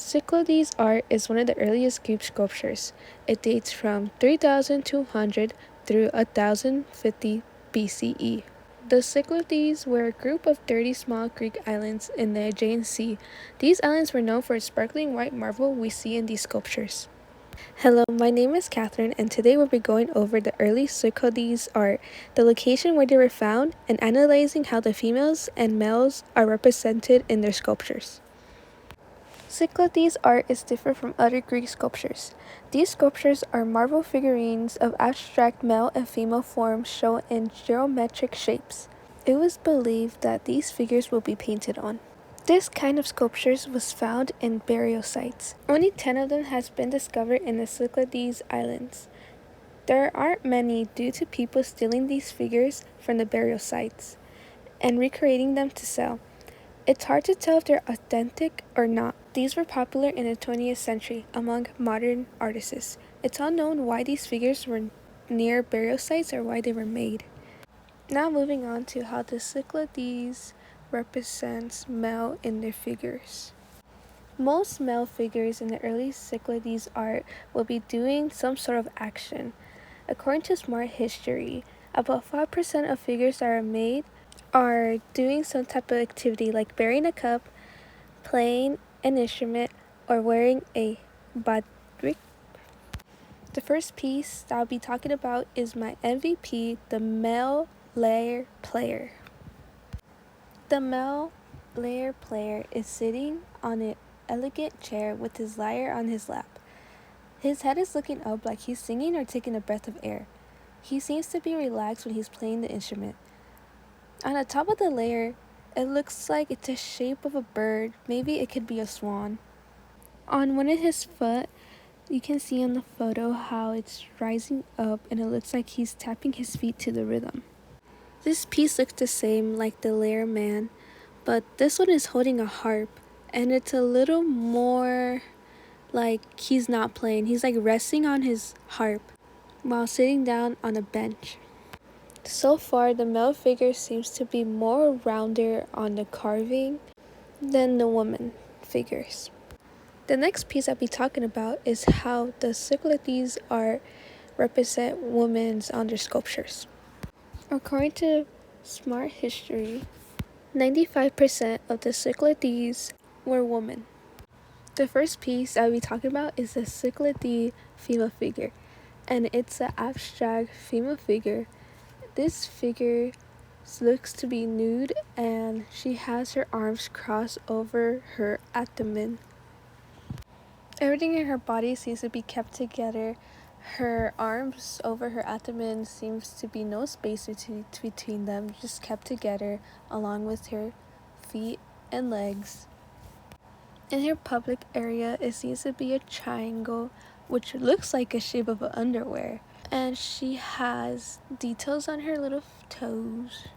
Cyclades art is one of the earliest group sculptures. It dates from 3200 through 1050 BCE. The Cyclades were a group of 30 small Greek islands in the Aegean Sea. These islands were known for the sparkling white marble we see in these sculptures. Hello, my name is Catherine, and today we'll be going over the early Cyclades art, the location where they were found, and analyzing how the females and males are represented in their sculptures. Cyclades art is different from other Greek sculptures. These sculptures are marble figurines of abstract male and female forms shown in geometric shapes. It was believed that these figures will be painted on. This kind of sculptures was found in burial sites. Only 10 of them has been discovered in the Cyclades Islands. There aren't many due to people stealing these figures from the burial sites and recreating them to sell. It's hard to tell if they're authentic or not. These were popular in the 20th century among modern artists. It's unknown why these figures were near burial sites or why they were made. Now moving on to how the Cyclades represents male in their figures. Most male figures in the early Cyclades art will be doing some sort of action. According to Smart History, about 5% of figures that are made are doing some type of activity like bearing a cup, playing an instrument, or wearing a badrik. The first piece that I'll be talking about is my MVP, the male lyre player. The male lyre player is sitting on an elegant chair with his lyre on his lap. His head is looking up like he's singing or taking a breath of air. He seems to be relaxed when he's playing the instrument. On the top of the lyre, it looks like it's the shape of a bird. Maybe it could be a swan. On one of his foot, you can see in the photo how it's rising up and it looks like he's tapping his feet to the rhythm. This piece looks the same like the lyre man, but this one is holding a harp and it's a little more like he's not playing. He's like resting on his harp while sitting down on a bench. So far, the male figure seems to be more rounder on the carving than the woman figures. The next piece I'll be talking about is how the Cyclades art represent women on their sculptures. According to Smart History, 95% of the Cyclades were women. The first piece I'll be talking about is the Cyclade female figure, and it's an abstract female figure. This figure looks to be nude and she has her arms crossed over her abdomen. Everything in her body seems to be kept together. Her arms over her abdomen seems to be no space between them, just kept together along with her feet and legs. In her public area, it seems to be a triangle, which looks like a shape of an underwear. And she has details on her little toes.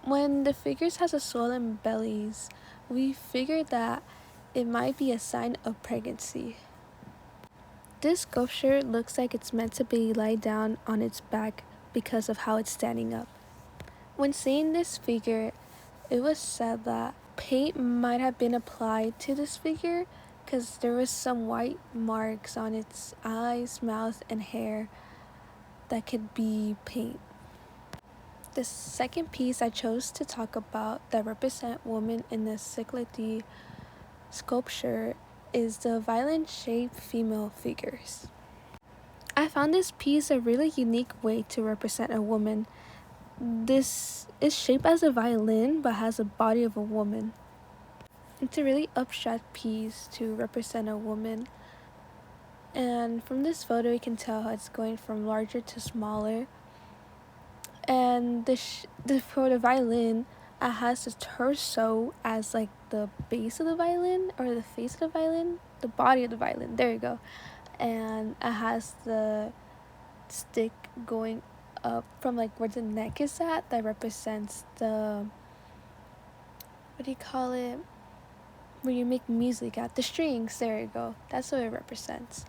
When the figures has a swollen bellies, we figured that it might be a sign of pregnancy. This sculpture looks like it's meant to be laid down on its back because of how it's standing up. When seeing this figure, it was said that paint might have been applied to this figure because there was some white marks on its eyes, mouth, and hair that could be paint. The second piece I chose to talk about that represent women in the Cyclade sculpture is the violin-shaped female figures. I found this piece a really unique way to represent a woman. This is shaped as a violin but has the body of a woman. It's a really abstract piece to represent a woman. And from this photo, you can tell how it's going from larger to smaller. And for the violin, it has the torso as like the base of the violin or the face of the violin, the body of the violin. There you go. And it has the stick going up from like where the neck is at. That represents the, what do you call it? Where you make music at, the strings. There you go. That's what it represents.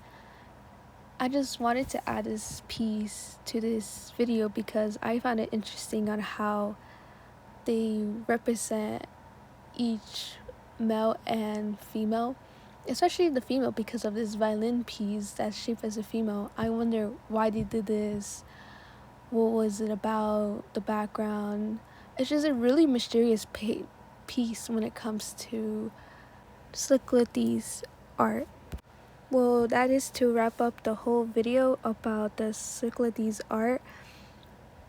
I just wanted to add this piece to this video because I found it interesting on how they represent each male and female especially the female, because of this violin piece that's shaped as a female. I wonder why they did this. What was it about? The background. It's just a really mysterious piece when it comes to Cycladic art. Well, that is to wrap up the whole video about the Cycladic art.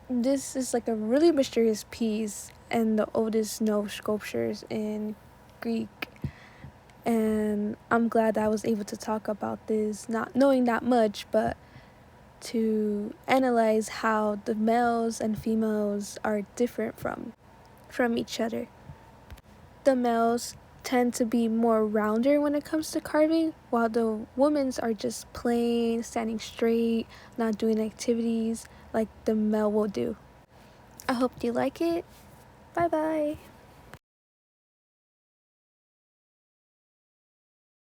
This is like a really mysterious piece and the oldest known sculptures in Greek. And I'm glad that I was able to talk about this, not knowing that much, but to analyze how the males and females are different from each other. The males tend to be more rounder when it comes to carving, while the women's are just plain, standing straight, not doing activities like the male will do. I hope you like it. Bye bye.